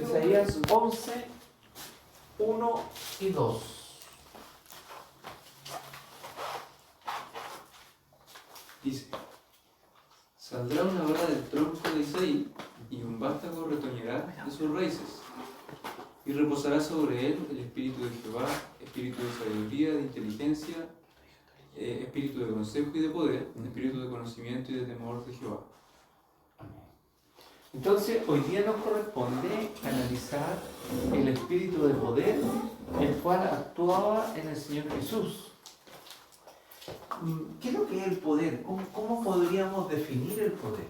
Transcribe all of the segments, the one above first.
Isaías 11, 1 y 2. Dice: saldrá una vara del tronco de Isaí, y un vástago retoñará de sus raíces. Y reposará sobre él el espíritu de Jehová, espíritu de sabiduría, de inteligencia, espíritu de consejo y de poder, espíritu de conocimiento y de temor de Jehová. Entonces, hoy día nos corresponde analizar el espíritu de poder, el cual actuaba en el Señor Jesús. ¿Qué es lo que es el poder? ¿Cómo podríamos definir el poder?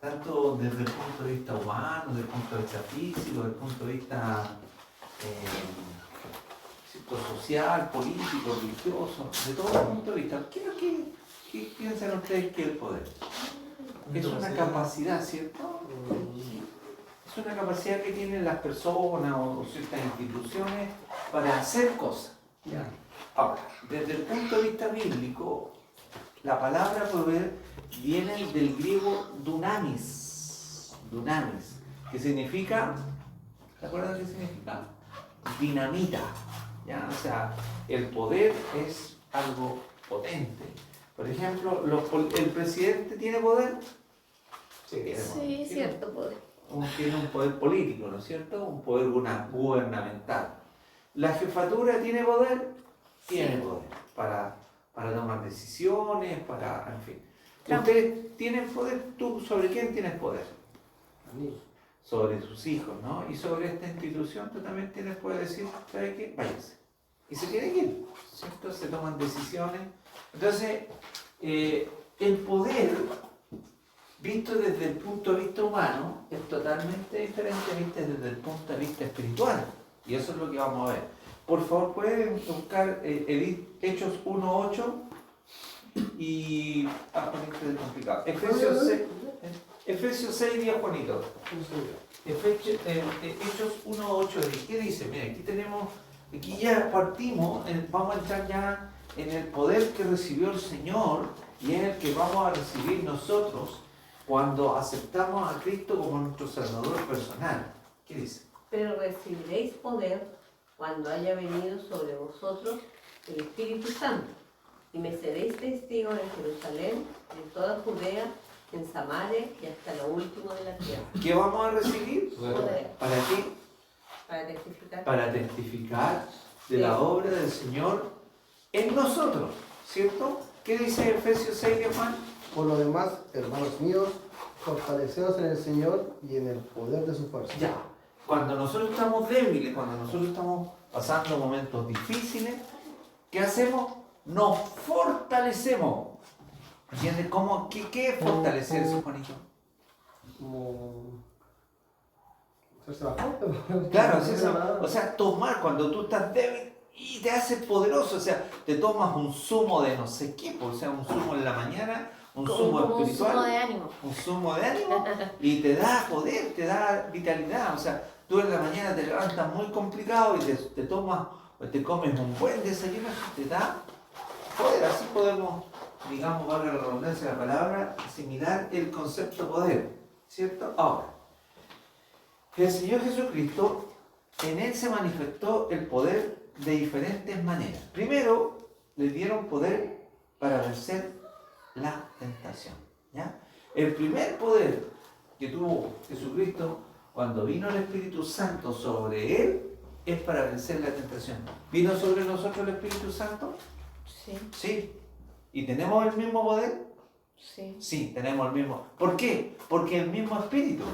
Tanto desde el punto de vista humano, desde el punto de vista físico, desde el punto de vista social, político, religioso, de todos los puntos de vista. ¿Qué piensan ustedes que es el poder? Es una capacidad, ¿cierto? Es una capacidad que tienen las personas o ciertas instituciones para hacer cosas. ¿Ya? Ahora, desde el punto de vista bíblico, la palabra poder viene del griego dunamis, que significa, ¿se acuerdan qué significa? Dinamita. ¿Ya? O sea, el poder es algo potente. Por ejemplo, ¿el presidente tiene poder? Sí, cierto poder. Tiene un poder político, ¿no es cierto? Un poder gubernamental. ¿La jefatura tiene poder? Tiene Sí. poder para tomar decisiones, en fin. Trump. ¿Ustedes tienen poder? ¿Tú sobre quién tienes poder? A mí. Sobre sus hijos, ¿no? Y sobre esta institución tú también tienes poder decir, ¿sabe qué? Váyanse. Y se tienen que ir, ¿cierto? Se toman decisiones. Entonces, el poder, visto desde el punto de vista humano, es totalmente diferente visto desde el punto de vista espiritual. Y eso es lo que vamos a ver. Por favor, pueden buscar Hechos 1.8 y... es complicado. Efesios 6, 10, Juanito. Hechos 1.8, ¿qué dice? Mira, aquí ya partimos, vamos a entrar ya en el poder que recibió el Señor y en el que vamos a recibir nosotros cuando aceptamos a Cristo como nuestro Salvador personal. ¿Qué dice? Pero recibiréis poder cuando haya venido sobre vosotros el Espíritu Santo, y me seréis testigos en Jerusalén, en toda Judea, en Samaria y hasta lo último de la tierra. ¿Qué vamos a recibir? Poder. ¿Para qué? Para testificar. Para testificar de la obra del Señor en nosotros, ¿cierto? ¿Qué dice Efesios 6, de Juan? Por lo demás, hermanos míos, fortaleceos en el Señor y en el poder de su fuerza. Ya, cuando nosotros estamos débiles, cuando nosotros estamos pasando momentos difíciles, ¿qué hacemos? Nos fortalecemos. ¿Entiendes? ¿Qué es fortalecerse, Juanito? Como... hacerse bastante. Claro, o sea, tomar cuando tú estás débil y te haces poderoso, o sea, te tomas un zumo de no sé qué, o sea, un zumo en la mañana, un zumo Como un espiritual, zumo de ánimo. un zumo de ánimo y te da poder, te da vitalidad, o sea, tú en la mañana te levantas muy complicado y te tomas o te comes un buen desayuno y te da poder. Así podemos, digamos, valga la redundancia de la palabra, asimilar el concepto poder, ¿cierto? Ahora, el Señor Jesucristo, en Él se manifestó el poder de diferentes maneras. Primero, le dieron poder para vencer la tentación, ¿ya? El primer poder que tuvo Jesucristo cuando vino el Espíritu Santo sobre Él es para vencer la tentación. ¿Vino sobre nosotros el Espíritu Santo? Sí, Sí. ¿Y tenemos el mismo poder? sí. Sí, tenemos el mismo. ¿Por qué? Porque el mismo Espíritu.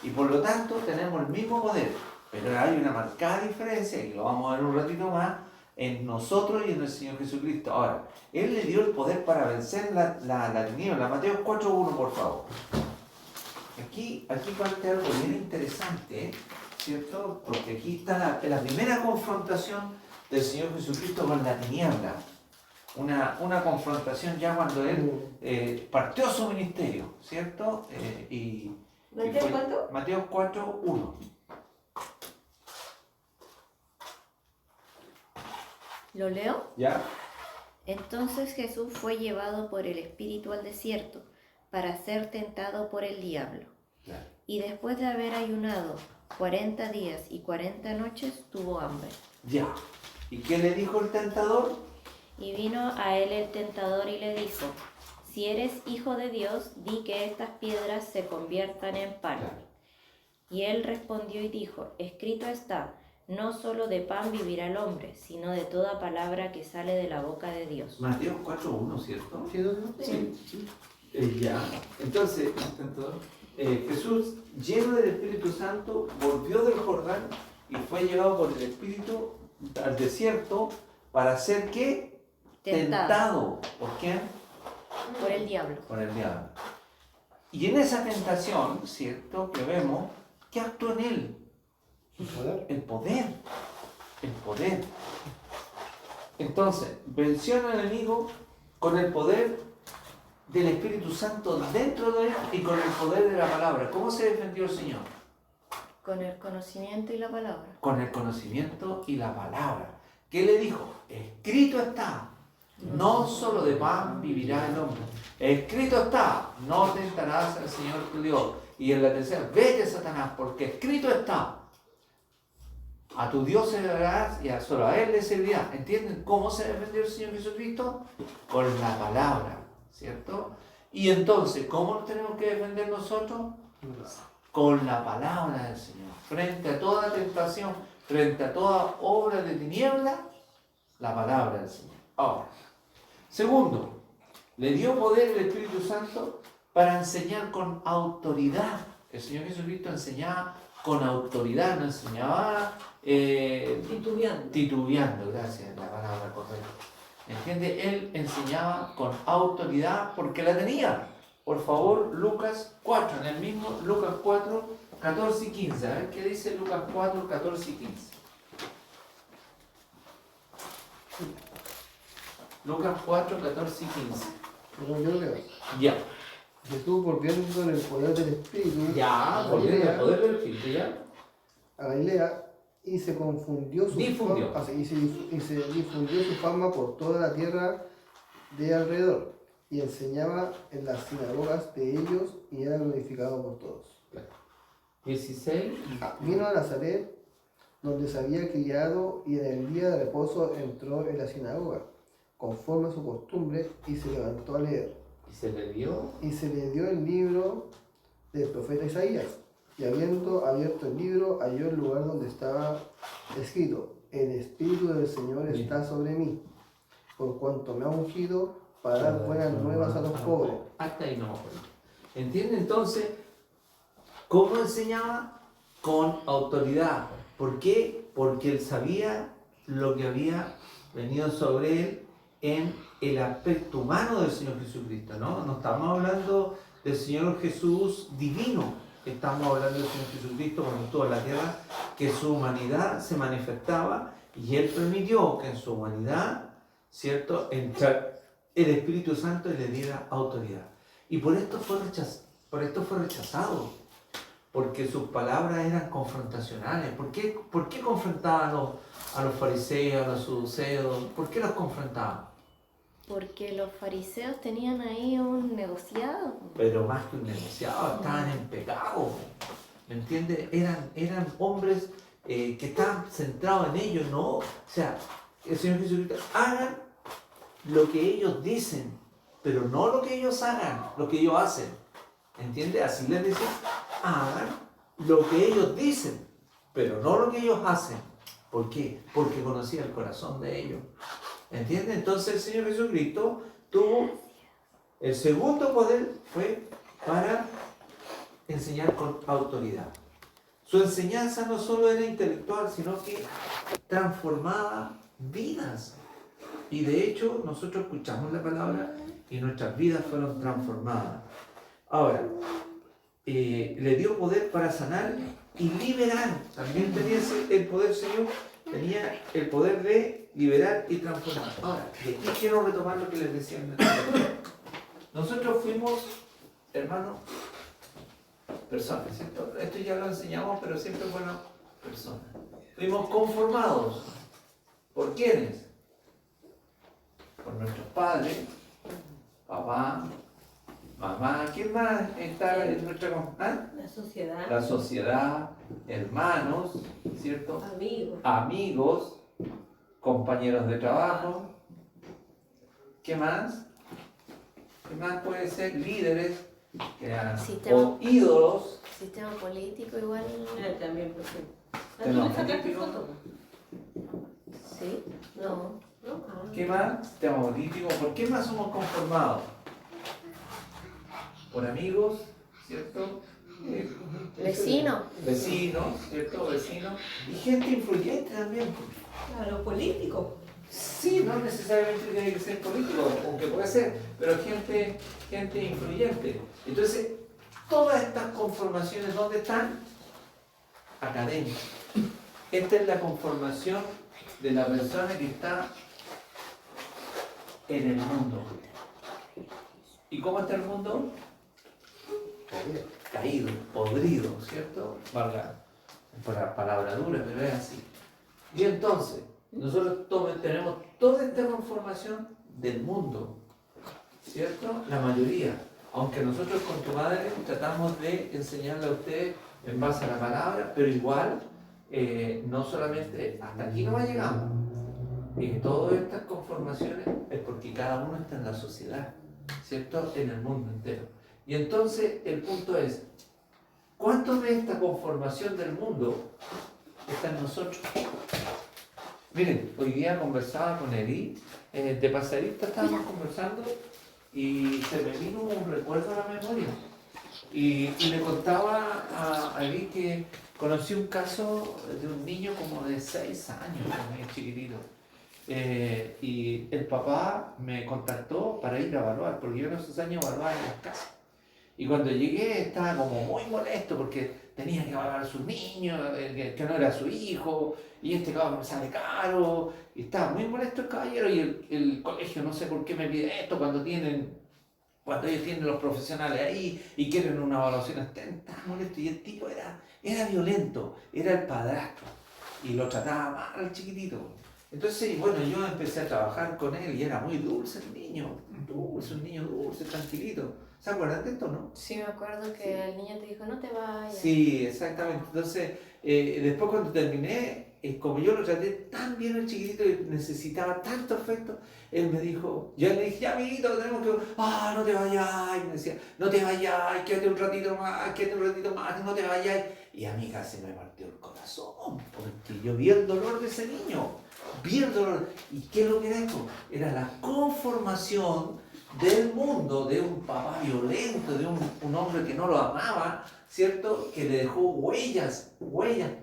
Y por lo tanto tenemos el mismo poder. Pero hay una marcada diferencia, y lo vamos a ver un ratito más, en nosotros y en el Señor Jesucristo. Ahora, Él le dio el poder para vencer la tiniebla. Mateo 4.1, por favor. Aquí parte algo bien interesante, ¿cierto? Porque aquí está la primera confrontación del Señor Jesucristo con la tiniebla. Una confrontación ya cuando Él partió su ministerio, ¿cierto? ¿Mateo cuánto? Mateo 4.1. ¿Lo leo? ¿Ya? Entonces Jesús fue llevado por el Espíritu al desierto para ser tentado por el diablo. Claro. Y después de haber ayunado 40 días y 40 noches, tuvo hambre. Ya. ¿Y qué le dijo el tentador? Y vino a él el tentador y le dijo, si eres hijo de Dios, di que estas piedras se conviertan en pan. Y él respondió y dijo, escrito está, no solo de pan vivirá el hombre, sino de toda palabra que sale de la boca de Dios. Mateo 4:1, ¿cierto? ¿Sí, doctor? Sí. Ya. Entonces, El tentador. Jesús, lleno del Espíritu Santo, volvió del Jordán y fue llevado por el Espíritu al desierto para ser ¿qué? Tentado. ¿Por quién? Por el diablo. Por el diablo. Y en esa tentación, ¿cierto? Que vemos, ¿qué actuó en él? ¿Su poder? El poder. El poder. Entonces, venció al enemigo con el poder del Espíritu Santo dentro de él y con el poder de la palabra. ¿Cómo se defendió el Señor? Con el conocimiento y la palabra. Con el conocimiento y la palabra. ¿Qué le dijo? Escrito está, no solo de pan vivirá el hombre. Escrito está, no tentarás al Señor tu Dios. Y en la tercera, vete Satanás, porque escrito está, a tu Dios servirás y solo a Él le servirás. ¿Entienden cómo se defendió el Señor Jesucristo? Con la palabra, ¿cierto? Y entonces, ¿cómo nos tenemos que defender nosotros? Con la palabra del Señor. Frente a toda tentación, frente a toda obra de tiniebla, la palabra del Señor. Ahora, segundo, le dio poder el Espíritu Santo para enseñar con autoridad. El Señor Jesucristo enseñaba con autoridad, no enseñaba titubeando, gracias, la palabra correcta. ¿Entiende? Él enseñaba con autoridad porque la tenía. Por favor, Lucas 4, en el mismo Lucas 4, 14 y 15. A ver qué dice Lucas 4, 14 y 15. Lucas 4, 14 y 15. Pero yo leo. Ya. Jesús, volviendo en el poder del Espíritu Ya, a volviendo al Galilea, poder del Espíritu, ya. a Galilea, y se confundió su Difundió. y se difundió su fama por toda la tierra de alrededor, y enseñaba en las sinagogas de ellos y era glorificado por todos. 16. Vino a Nazaret, donde se había criado, y en el día de reposo entró en la sinagoga, conforme a su costumbre, y se levantó a leer. Y se le dio. Y se le dio el libro del profeta Isaías. Y habiendo abierto el libro, halló el lugar donde estaba escrito: El Espíritu del Señor está sobre mí, por cuanto me ha ungido para dar buenas nuevas a los pobres. Hasta ahí no. ¿Entiende? Entonces, ¿cómo enseñaba? Con autoridad. ¿Por qué? Porque él sabía lo que había venido sobre él en el aspecto humano del Señor Jesucristo, ¿no? No estamos hablando del Señor Jesús divino. Estamos hablando del Señor Jesucristo cuando estuvo en la tierra, que su humanidad se manifestaba y Él permitió que en su humanidad, ¿cierto?, entrara el Espíritu Santo y le diera autoridad. Y por esto fue rechazado, porque sus palabras eran confrontacionales. ¿Por qué confrontaban a los fariseos, a los saduceos? ¿Por qué los confrontaban? Porque los fariseos tenían ahí un negociado. Pero más que un negociado, estaban en pecado. ¿Me entiendes? Eran hombres que estaban centrados en ellos, ¿no? O sea, el Señor Jesucristo, hagan lo que ellos dicen, pero no lo que ellos hagan, lo que ellos hacen. ¿Entiendes? Así les dice, hagan lo que ellos dicen, pero no lo que ellos hacen. ¿Por qué? Porque conocía el corazón de ellos. ¿Entiendes? Entonces el Señor Jesucristo tuvo el segundo poder, fue para enseñar con autoridad. Su enseñanza no solo era intelectual, sino que transformaba vidas. Y de hecho nosotros escuchamos la palabra y nuestras vidas fueron transformadas. Ahora, le dio poder para sanar y liberar. También tenía el poder, Señor, tenía el poder de liberar y transformar. Ahora, de aquí quiero retomar lo que les decía. Nosotros fuimos, hermanos, personas, ¿cierto? Esto ya lo enseñamos, pero siempre fueron personas. Fuimos conformados. ¿Por quiénes? Por nuestros padres, papá, mamá. ¿Quién más está en nuestra ¿ah? La sociedad, La sociedad, hermanos, ¿cierto? amigos, Amigos, compañeros de trabajo. ¿Qué más? ¿Qué más puede ser? Líderes, Sistema. o ídolos. Sistema político igual. también, por ejemplo. Tema ¿Tú le sacaste político. foto? ¿Sí? No. No. ¿Qué más? Sistema político. ¿Por qué más somos conformados? Por amigos, ¿cierto? Vecino. Vecinos, ¿cierto? Vecinos. Y gente influyente también. Claro, político. Sí, no necesariamente tiene que ser político, aunque puede ser, pero gente influyente. Entonces, todas estas conformaciones, ¿dónde están? Académicas. Esta es la conformación de la persona que está en el mundo. ¿Y cómo está el mundo? Caído, podrido, ¿cierto? Valga por la palabra dura, pero es así. Y entonces, nosotros tenemos toda esta conformación del mundo, ¿cierto? La mayoría. Aunque nosotros con tu madre tratamos de enseñarle a usted en base a la palabra, pero igual, no solamente hasta aquí no llegamos. Todas estas conformaciones es porque cada uno está en la sociedad, ¿cierto? En el mundo entero. Y entonces el punto es, ¿cuánto de esta conformación del mundo está en nosotros? Miren, hoy día conversaba con Edith, de pasadita estábamos conversando y se me vino un recuerdo a la memoria. Y le contaba a Edith que conocí un caso de un niño como de 6 años, también chiquitito. Y el papá me contactó para ir a evaluar, porque yo en esos años evaluaba en las casas. Y cuando llegué estaba como muy molesto porque tenía que evaluar a su niño, que no era su hijo, y este cabrón me sale caro, y estaba muy molesto el caballero, y el colegio no sé por qué me pide esto cuando ellos tienen los profesionales ahí y quieren una evaluación, están molesto, y el tipo era violento, era el padrastro, y lo trataba mal al chiquitito. Entonces, bueno, yo empecé a trabajar con él y era muy dulce el niño, un niño dulce, tranquilito. ¿Se acuerdan de esto, no? Sí, me acuerdo que el niño te dijo, no te vayas. Sí, exactamente. Entonces, después cuando terminé, como yo lo traté tan bien al chiquitito y necesitaba tanto afecto, él me dijo, yo le dije, ya amiguito, tenemos que... no te vayas. Y me decía, no te vayas, quédate un ratito más, no te vayas. Y a mí casi me partió el corazón, porque yo vi el dolor de ese niño, vi el dolor. ¿Y qué es lo que era esto? Era la conformación del mundo, de un papá violento, de un hombre que no lo amaba, ¿cierto? Que le dejó huellas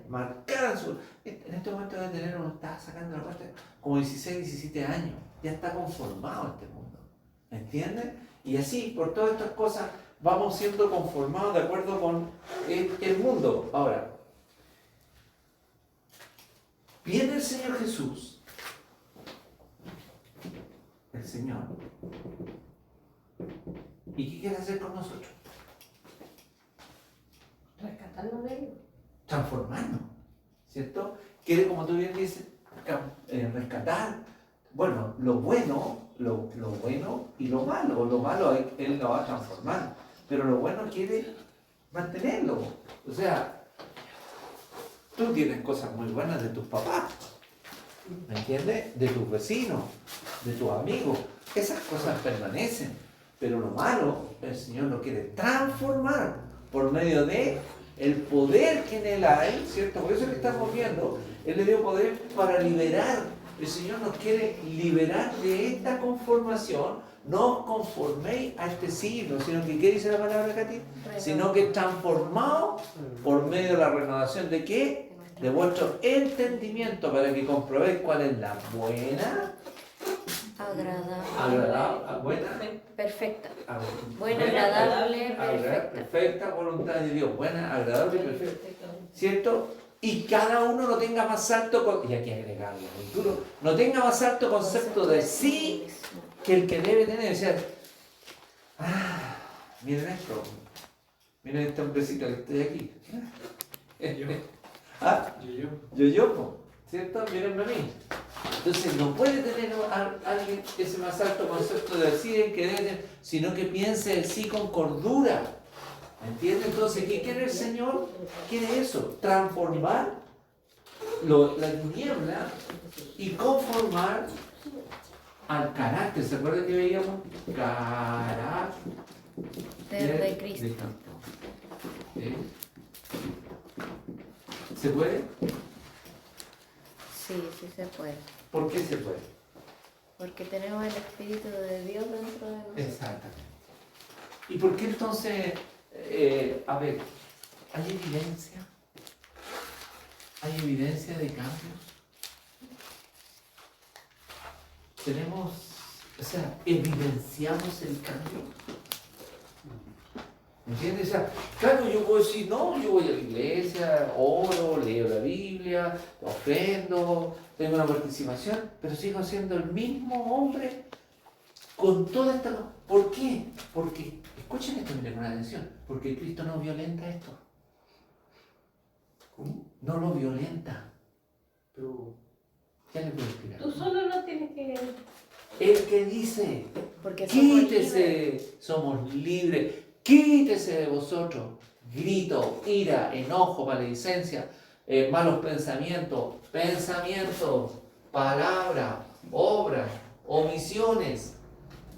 marcadas. En este momento debe tener, uno está sacando la cuenta, como 16, 17 años. Ya está conformado este mundo. ¿Me entiendes? Y así, por todas estas cosas, vamos siendo conformados de acuerdo con el mundo. Ahora, viene el Señor Jesús, el Señor, ¿y qué quiere hacer con nosotros? Rescatarnos de ellos. Transformarnos, ¿cierto? Quiere, como tú bien dices, rescatar, bueno, lo bueno y lo malo. Lo malo Él lo va a transformar, pero lo bueno quiere mantenerlo. O sea, tú tienes cosas muy buenas de tus papás, ¿me entiendes? De tus vecinos, de tus amigos. Esas cosas permanecen, pero lo malo, el Señor lo quiere transformar por medio de el poder que en Él hay, ¿cierto? Por eso que estamos viendo, Él le dio poder para liberar. El Señor nos quiere liberar de esta conformación. No os conforméis a este siglo, sino que, ¿qué dice la palabra, Katy? Sino que transformados por medio de la renovación de ¿qué? De vuestro entendimiento, para que comprobéis cuál es la buena, buena, Perfecta. buena, Agradable, perfecta. perfecta voluntad de Dios, buena, agradable y perfecta, ¿cierto? Y cada uno no tenga más alto, y aquí agregarlo muy duro, no tenga más alto concepto de sí que el que debe tener. O sea, miren esto, miren este hombrecito que estoy aquí. Yo. Yo, ¿cierto? Mírenme a mí. Entonces no puede tener alguien ese más alto concepto de así en que debe, sino que piense el sí con cordura. ¿Entiendes? Entonces, ¿qué quiere el Señor? Quiere eso, transformar la tiniebla y conformar al carácter. ¿Se acuerdan que veíamos? Carácter Desde Cristo. ¿Sí? ¿Se puede? Sí, sí se puede. ¿Por qué se puede? Porque tenemos el Espíritu de Dios dentro de nosotros. Exactamente. ¿Y por qué entonces, a ver, hay evidencia? ¿Hay evidencia de cambios? Tenemos, o sea, evidenciamos el cambio. ¿Entiendes? O sea, claro, yo puedo decir, no, yo voy a la iglesia, oro, leo la Biblia, ofrendo, tengo una participación, pero sigo siendo el mismo hombre con toda esta... ¿Por qué? Porque, escuchen esto, miren con atención, porque Cristo no violenta esto. ¿Cómo? No lo violenta. Pero, Ya le puedo explicar. Tú solo no tienes que... El que dice, Porque somos libres. quítese, somos libres, quítese de vosotros, grito, ira, enojo, maledicencia, malos pensamientos, palabra, obra, omisiones.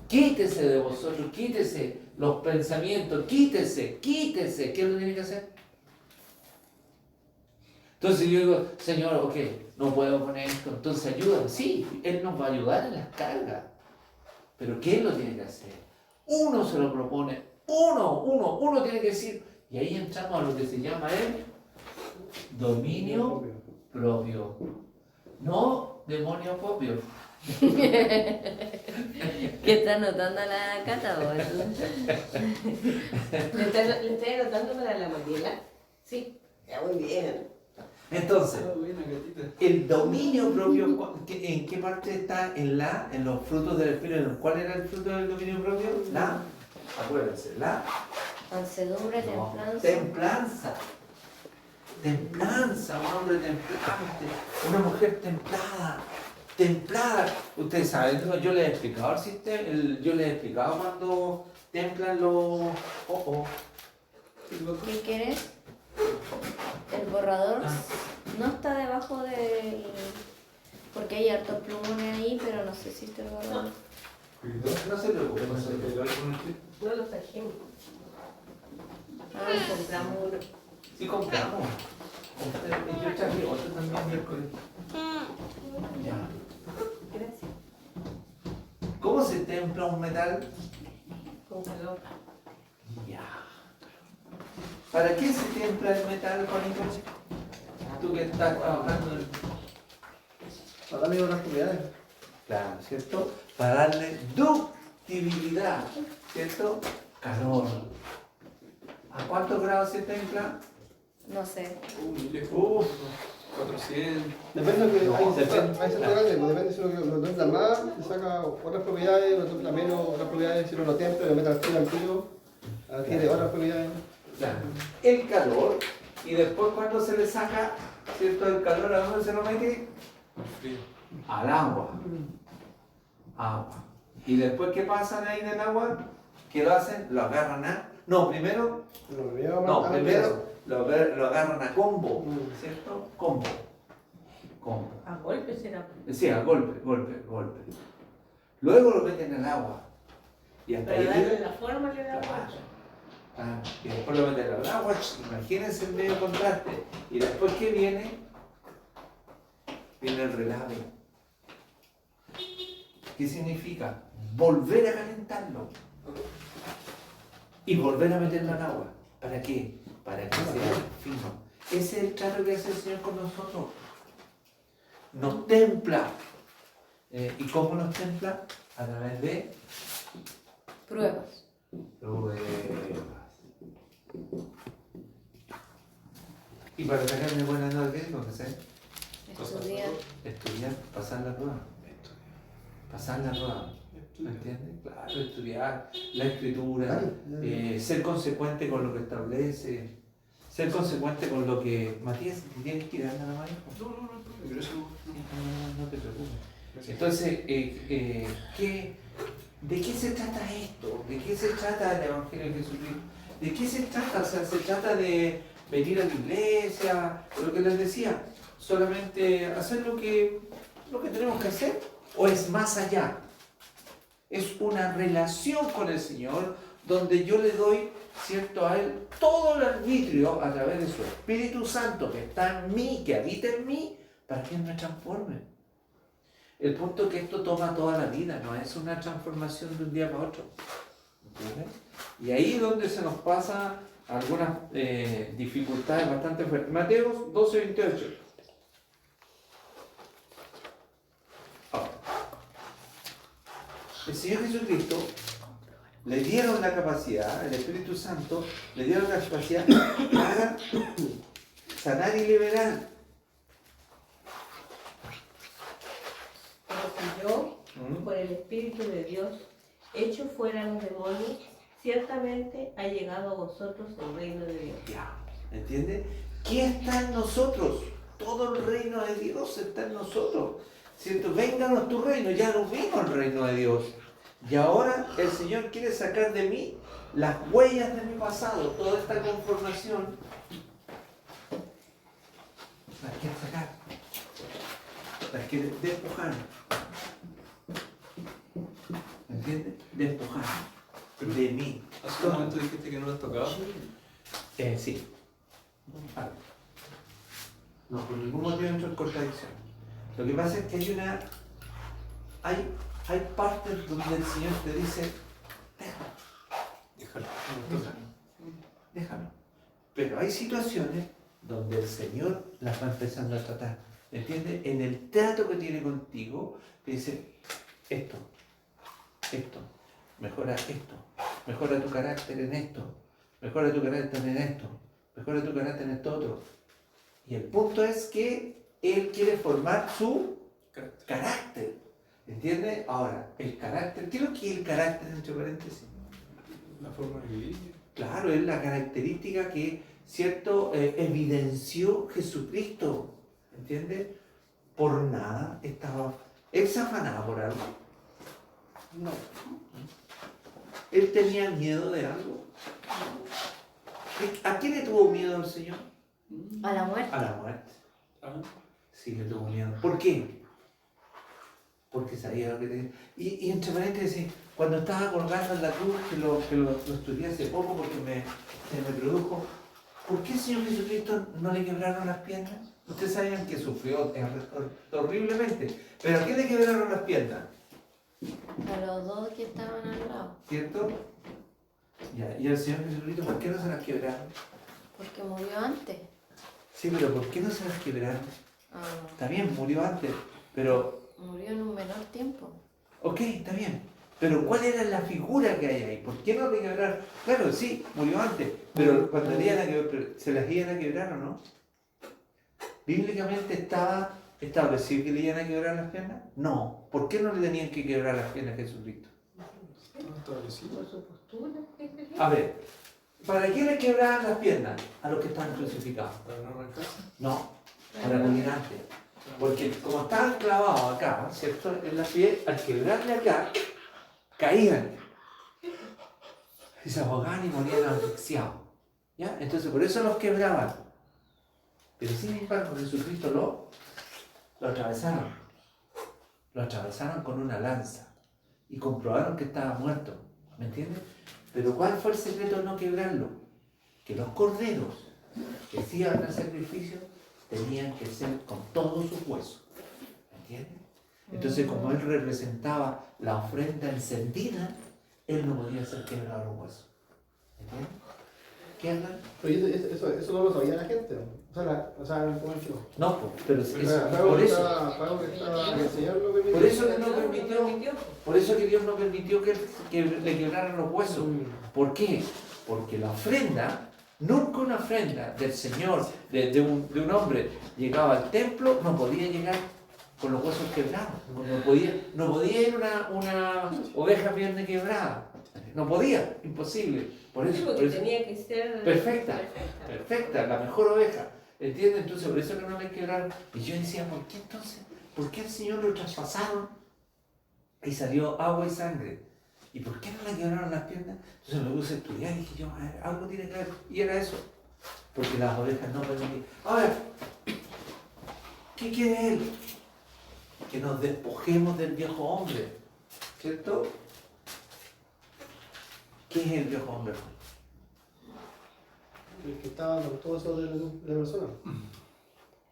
Quítese de vosotros, quítese los pensamientos, quítese. ¿Qué es lo que tiene que hacer? Entonces yo digo, Señor, ok, no puedo poner esto, entonces ayúdame. Sí, Él nos va a ayudar en las cargas. Pero ¿qué lo tiene que hacer? Uno se lo propone, uno tiene que decir, y ahí entramos a lo que se llama el dominio propio. No demonio propio. ¿Qué está anotando la Cata, vos? ¿Le estoy anotando para la Mariela? Sí, ya muy bien. Entonces, buena gatita. el dominio propio, ¿en qué parte está? En los frutos del Espíritu. ¿Cuál era el fruto del dominio propio? Acuérdense, Mansedumbre, no, templanza. templanza, un hombre templante, una mujer templada. Ustedes saben, yo les he explicado el sistema, yo les he explicado cuando templan los... ¿Qué quieres? El borrador Ah. no está debajo del... Porque hay hartos plumones ahí, pero no sé si está el borrador. No se preocupen, no se preocupen. No lo trajimos. Ah, Compramos uno. Sí, compramos. Yo traje otro también miércoles. Ya. Gracias. ¿Cómo se templa un metal? Con calor. Ya. ¿Para qué se templa el metal, Juanito? Tú que estás trabajando en... Para darle otras propiedades. Claro, ¿cierto? Para darle ductibilidad, ¿cierto? Calor. ¿A cuántos grados se templa? No sé. Uf. 400. Depende de lo que No, hay depende. hay centrales, pues depende si lo templa más, le saca otras propiedades, lo templa menos otras propiedades, si no lo templa, lo mete al tiro, adquiere otras propiedades. Claro. El calor, y después cuando se le saca, ¿cierto? El calor, ¿a dónde se lo mete? Frío. Al agua. Agua. ¿Y después qué pasa ahí en el agua? ¿Qué lo hacen? Lo agarran a... No, primero lo agarran a combo, ¿cierto? Combo. A golpe será. Sí, a golpe. Luego lo meten al agua. Y hasta Para ahí... darle la forma le da Claro. vuelta. Ah, y después lo meten al agua, imagínense el medio contraste. Y después, ¿qué viene? Viene el relave. ¿Qué significa? Volver a calentarlo. Y volver a meterlo al agua. ¿Para qué? Para que sea fino. Ese es el trato que hace el Señor con nosotros. Nos templa. ¿Y cómo nos templa? A través de Pruebas. pruebas. Y para sacarme buenas notas, ¿qué tengo que hacer? Estudiar. Pasar la prueba. ¿Me entiendes? Claro, estudiar la escritura, ser consecuente con lo que establece, ser consecuente con lo que... Matías, ¿tienes que ir a la mano? No, gracias. No te preocupes. Entonces, ¿de qué se trata esto? ¿De qué se trata el Evangelio de Jesucristo? ¿De qué se trata? O sea, se trata de venir a la iglesia, lo que les decía, solamente hacer lo que tenemos que hacer, o es más allá. Es una relación con el Señor donde yo le doy, ¿cierto?, a Él todo el arbitrio a través de su Espíritu Santo que está en mí, que habita en mí, para que Él me transforme. El punto es que esto toma toda la vida, no es una transformación de un día para otro. ¿Entiendes? Y ahí es donde se nos pasa algunas dificultades bastante fuertes. Mateo 12:28. Ahora, el Señor Jesucristo le dieron la capacidad, el Espíritu Santo le dieron la capacidad para sanar y liberar. Pero si yo, por el Espíritu de Dios, echo fuera a los demonios, ciertamente ha llegado a vosotros el reino de Dios. Ya, ¿entiendes? ¿Qué está en nosotros? Todo el reino de Dios está en nosotros. ¿Cierto? Vénganos tu reino, ya lo vimos el reino de Dios. Y ahora el Señor quiere sacar de mí las huellas de mi pasado, toda esta conformación. Las quiere sacar. Las quiere despojar. ¿Entiendes? Despojar de mí. Hace un momento dijiste que no las tocaba. Sí. Vale. No, por ningún motivo entro en contradicción. Lo que pasa es que hay partes donde el Señor te dice, déjalo. Pero hay situaciones donde el Señor las va empezando a tratar. ¿Entiendes? En el trato que tiene contigo, te dice, esto, mejora tu carácter en esto, mejora tu carácter en esto, mejora tu carácter en esto otro. Y el punto es que Él quiere formar su carácter. ¿Entiendes? Ahora, el carácter, ¿qué es lo que es el carácter entre paréntesis? La forma de vivir. Claro, es la característica que, ¿cierto?, evidenció Jesucristo. ¿Entiendes? Por nada estaba. Él se afanaba por algo. No. Él tenía miedo de algo. ¿A quién le tuvo miedo el Señor? A la muerte. A la muerte. Ah, Sí, le tuvo miedo. ¿Por qué? Porque sabía lo que tenía. Y entre paréntesis, cuando estaba colgando en la cruz, que lo estudié hace poco porque se me produjo, ¿por qué el Señor Jesucristo no le quebraron las piernas? Ustedes sabían que sufrió horriblemente, pero ¿a quién le quebraron las piernas? A los dos que estaban al lado. ¿Cierto? Ya, y al Señor Jesucristo, ¿por qué no se las quebraron? Porque murió antes. Sí, pero ¿por qué no se las quebraron? Ah, Está bien, murió antes, pero murió en un menor tiempo. ok, está bien. Pero ¿cuál era la figura que hay ahí? ¿Por qué no le quebraron? Claro, sí, murió antes, pero cuando le iban a quebrar, ¿se las iban a quebrar o no? ¿Bíblicamente estaba establecido que le iban a quebrar las piernas? No. ¿Por qué no le tenían que quebrar las piernas a Jesucristo? no establecido. Por su postura. A ver, ¿para qué le quebraban las piernas? A los que estaban crucificados. Para no arrancarse. No, para morir antes. Porque como estaban clavados acá, ¿cierto? En la piel, al quebrarle acá, caían. Y se ahogaban y morían asfixiados. ¿Ya? Entonces por eso los quebraban. Pero sin embargo Jesucristo lo atravesaron. Lo atravesaron con una lanza. Y comprobaron que estaba muerto. ¿Me entiendes? Pero ¿cuál fue el secreto de no quebrarlo? Que los corderos que se iban al sacrificio tenían que ser con todos sus huesos. ¿Me entiendes? Entonces, como él representaba la ofrenda encendida, él no podía ser quebrado los huesos. ¿Me entiendes? ¿Qué hablan? Pero eso no lo sabía la gente. O sea, ¿cómo es que no? No, pero por eso. Por Por eso que no Dios permitió. Por eso que Dios no permitió que le quebraran los huesos. ¿Por qué? Porque la ofrenda, nunca una ofrenda del Señor, de un hombre, llegaba al templo, no podía llegar con los huesos quebrados. No podía ir una oveja pierna quebrada. No podía, imposible. Por eso tenía que ser perfecta, la mejor oveja. ¿Entiendes? Entonces por eso que no le quebraron. Y yo decía, ¿por qué entonces ¿Por qué al Señor lo traspasaron y salió agua y sangre? ¿Y por qué no le quebraron las piernas? Entonces me puse a estudiar y dije yo, a ver, algo tiene que ver. Y era eso. Porque las ovejas no permitían. Ahora, ¿qué quiere Él? Que nos despojemos del viejo hombre. ¿Cierto? ¿Qué es el viejo hombre? El que estaba con todo eso de la persona.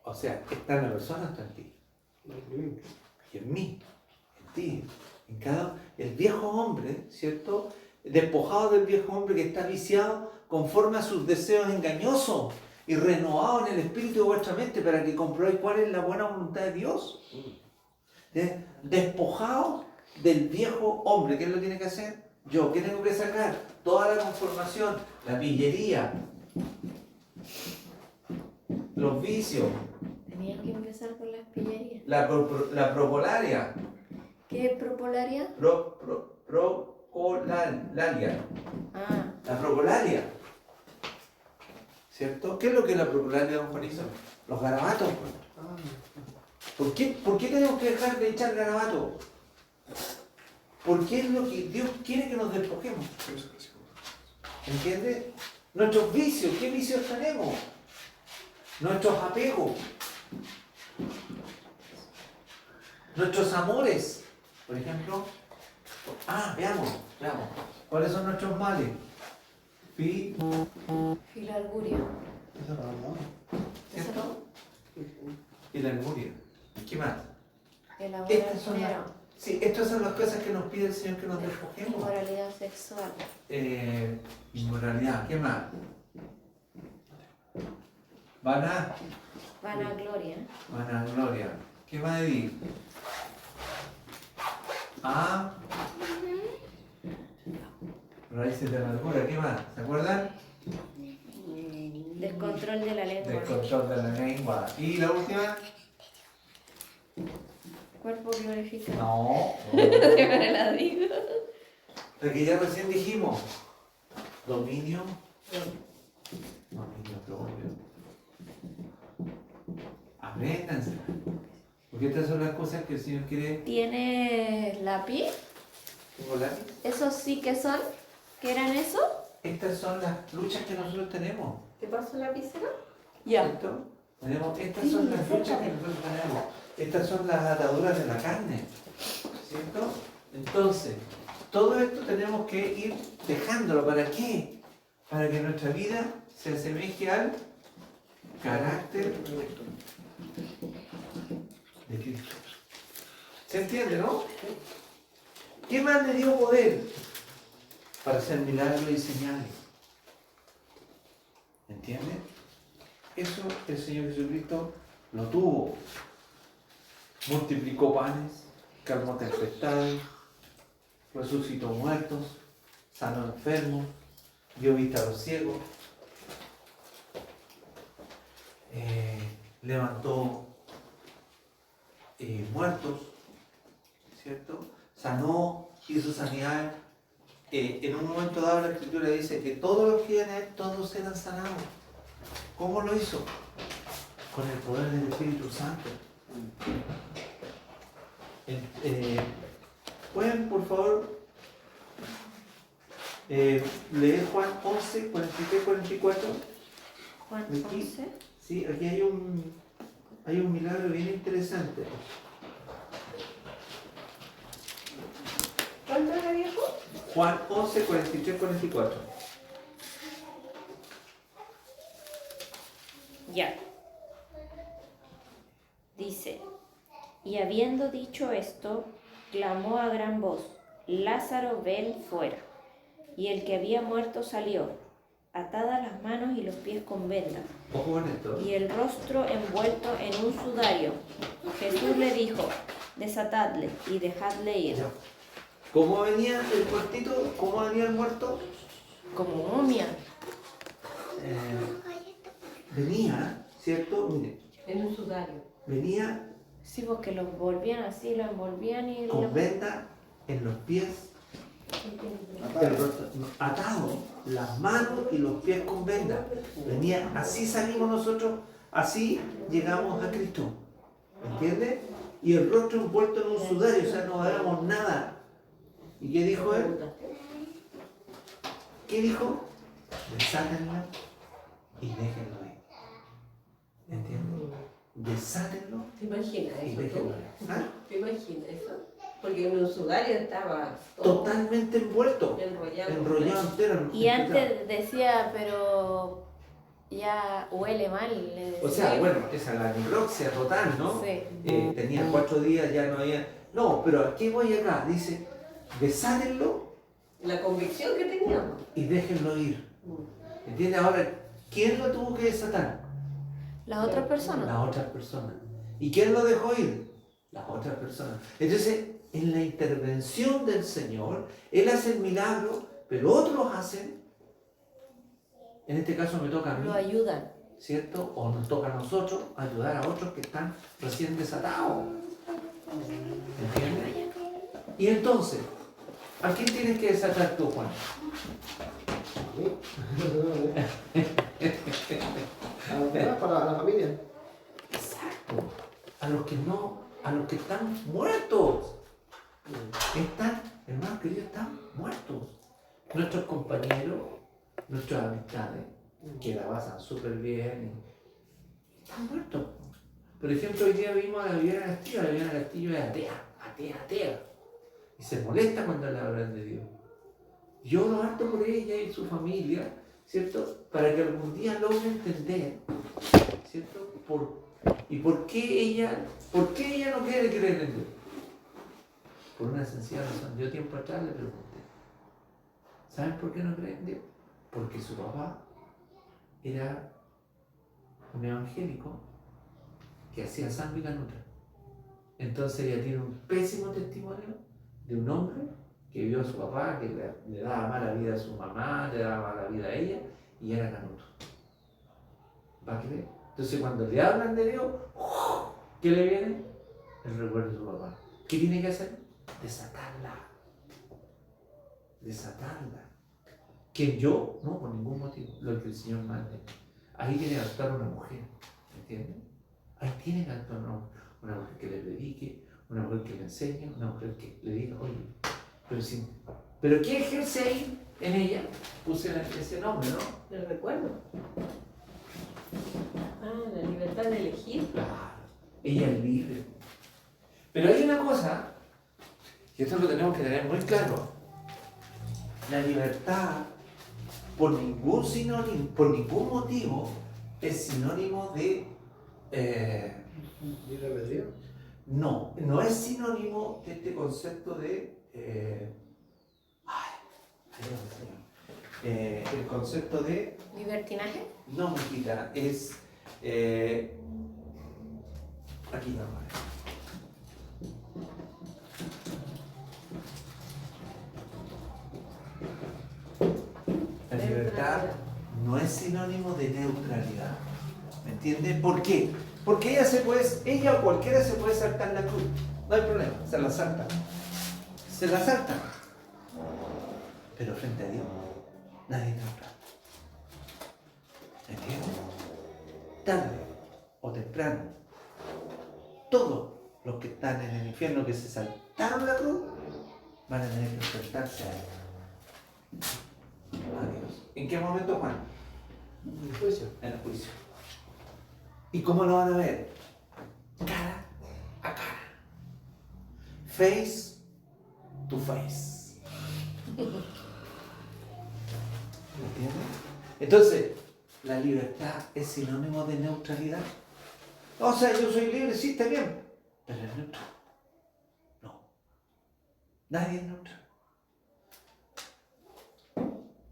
O sea, está en la persona, está en ti. Y en mí, en ti, en cada... El viejo hombre, ¿cierto? Despojado del viejo hombre que está viciado conforme a sus deseos engañosos y renovado en el espíritu de vuestra mente para que comprobéis cuál es la buena voluntad de Dios. Despojado del viejo hombre. ¿Qué es lo que tiene que hacer? Yo, ¿qué tengo que sacar? Toda la conformación, la pillería, los vicios, Tenías que empezar con las pillerías. la propolaria. ¿Qué es propolaria? Procolalia. Ah, La procolalia. ¿Cierto? ¿Qué es lo que es la procolalia, don Juanito? Los garabatos. ¿Por qué tenemos que dejar de echar garabatos? Porque es lo que Dios quiere que nos despojemos. ¿Entiendes? Nuestros vicios, ¿qué vicios tenemos? Nuestros apegos. Nuestros amores. Por ejemplo. Veamos. ¿Cuáles son nuestros males? filarguria. Eso no, no. ¿Eso no? Y la angustia. ¿Qué más? Elaborar Estas son las, dinero. sí, estas son las cosas que nos pide el Señor que nos despojemos. Inmoralidad sexual. Inmoralidad. ¿Qué más? Vanagloria. Vanagloria. ¿Qué más de raíces de amargura. ¿Qué más? ¿Se acuerdan? Descontrol de la lengua. Descontrol de la lengua. ¿Y la última? Cuerpo glorificado. No. Siempre la digo. La que ya recién dijimos. Dominio. Dominio propio. Apréndanse. Porque estas son las cosas que el Señor quiere. ¿Tienes lápiz? ¿Tengo lápiz? ¿Esos sí que son? ¿Qué eran eso? Estas son las luchas que nosotros tenemos. ¿Te paso la lapicera? ¿Cierto? Estas son las luchas que nosotros tenemos. Estas son las ataduras de la carne. ¿Cierto? Entonces, todo esto tenemos que ir dejándolo. ¿Para qué? Para que nuestra vida se asemeje al carácter de Cristo. ¿Se entiende, no? ¿Qué más le dio poder? Para hacer milagros y señales. ¿Entiende? Eso el Señor Jesucristo lo tuvo. Multiplicó panes, calmó tempestades, resucitó muertos, sanó enfermos, dio vista a los ciegos, levantó muertos, ¿cierto? Sanó, hizo sanidad. En un momento dado la Escritura dice que todos los que iban a él, todos eran sanados. ¿Cómo lo hizo? Con el poder del Espíritu Santo. ¿Pueden, por favor, leer Juan 11, 43, 44? Juan Aquí. 11. Sí, aquí hay un milagro bien interesante. ¿Cuánto era, viejo? Juan 11, 43, 44. Ya. Dice, y habiendo dicho esto, clamó a gran voz, Lázaro, ven fuera. Y el que había muerto salió, atadas las manos y los pies con vendas, Ojo con esto. y el rostro envuelto en un sudario. Jesús le dijo, desatadle y dejadle ir. ¿Cómo venía el cuartito? ¿Cómo venía el muerto? Como momia. Venía, ¿cierto? Mire, En un sudario. venía Sí, porque lo envolvían así, lo envolvían y lo... con venda en los pies, el rostro, atado, las manos y los pies con venda. Venía, así salimos nosotros, así llegamos a Cristo. ¿Entiendes? y el rostro envuelto en un sudario, o sea, no hagamos nada. ¿Y qué dijo él? ¿Qué dijo? Desátenla y déjenlo ir. ¿Entiendes? Desátenlo ¿Te imaginas y eso? déjenlo ¿Tú? ir. ¿Ah? ¿Te imaginas eso? Porque en un sudario estaba Totalmente envuelto, enrollado. enrollado entero. Y antes decía, pero ya huele mal. le decía. O sea, bueno, esa es la necropsia total, ¿no? Sí. Tenía 4 días, ya no había... No, pero aquí voy acá, dice, desátenlo La convicción que teníamos. y déjenlo ir. ¿Entiendes? Ahora, ¿quién lo tuvo que desatar? Las otras personas. Las otras personas. ¿Y quién lo dejó ir? Las otras personas. Entonces, en la intervención del Señor, Él hace el milagro, pero otros hacen, en este caso me toca a mí, Lo ayudan. ¿cierto? O nos toca a nosotros ayudar a otros que están recién desatados. ¿Entiendes? Y entonces, ¿a quién tienes que desatar tú, Juan? Para la familia. Exacto. A los que no, a los que están muertos. Están, hermanos queridos, están muertos. Nuestros compañeros, nuestras amistades, que la pasan súper bien, están muertos. Por ejemplo, hoy día vimos a la Viviana Castillo. La Viviana Castillo es atea. Y se molesta cuando le hablan de Dios. Yo oro harto por ella y su familia, ¿cierto? Para que algún día logre entender, ¿cierto? ¿Por qué ella no quiere creer en Dios? Por una sencilla razón. Yo tiempo atrás le pregunté, ¿saben por qué no cree en Dios? Porque su papá era un evangélico que hacía sangre y canuta. Entonces ella tiene un pésimo testimonio de un hombre que vio a su papá, que le daba mala vida a su mamá, le daba mala vida a ella, y era canuto. ¿Va a creer? Entonces cuando le hablan de Dios, ¿qué le viene? El recuerdo de su papá. ¿Qué tiene que hacer? Desatarla. Que yo, no, por ningún motivo, lo que el Señor mande. Ahí tiene que actuar una mujer, ¿entiendes? Ahí tiene que actuar una mujer que le predique, una mujer que le enseñe, una mujer que le diga, oye, pero ¿qué ejerce ahí en ella? Puse ese nombre, ¿no? El recuerdo. La libertad de elegir. Claro, ella es libre. Pero hay una cosa, y esto lo tenemos que tener muy claro. La libertad, por ningún motivo, es sinónimo de... ¿Libre albedrío? no es sinónimo de este concepto de... el concepto de... ¿Libertinaje? No, Mijita, es... aquí no. La libertad no es sinónimo de neutralidad. ¿Me entiendes? ¿Por qué? Porque ella o cualquiera se puede saltar la cruz. No hay problema, se la salta. Pero frente a Dios, nadie es neutral. ¿Me entiendes? Tarde o temprano, todos los que están en el infierno que se saltaron la cruz van a tener que enfrentarse a Él. A Dios. ¿En qué momento, Juan? En el juicio. En el juicio. ¿Y cómo lo van a ver? Cara a cara. Face to face. ¿Entiendes? Entonces, ¿la libertad es sinónimo de neutralidad? O sea, yo soy libre, sí, está bien, pero es neutral. No. Nadie es neutral.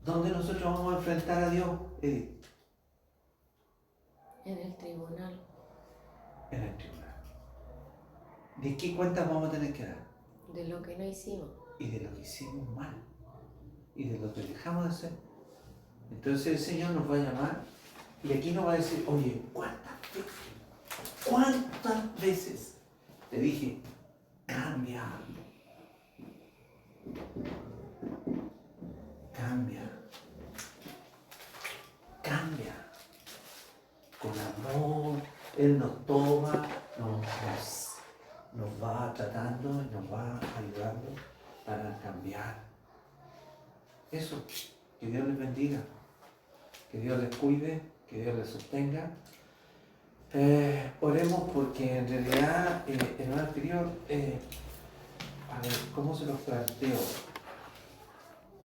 ¿Dónde nosotros vamos a enfrentar a Dios, Edith? En el tribunal. En el tribunal. ¿De qué cuentas vamos a tener que dar? De lo que no hicimos. Y de lo que hicimos mal. Y de lo que dejamos de hacer. Entonces el Señor nos va a llamar y aquí nos va a decir, oye, ¿cuántas veces te dije, cambia? Con amor, Él nos toma, nos va tratando y nos va ayudando para cambiar. Eso, que Dios les bendiga, que Dios les cuide, que Dios les sostenga. Oremos porque en realidad en el anterior, a ver, ¿cómo se los planteo?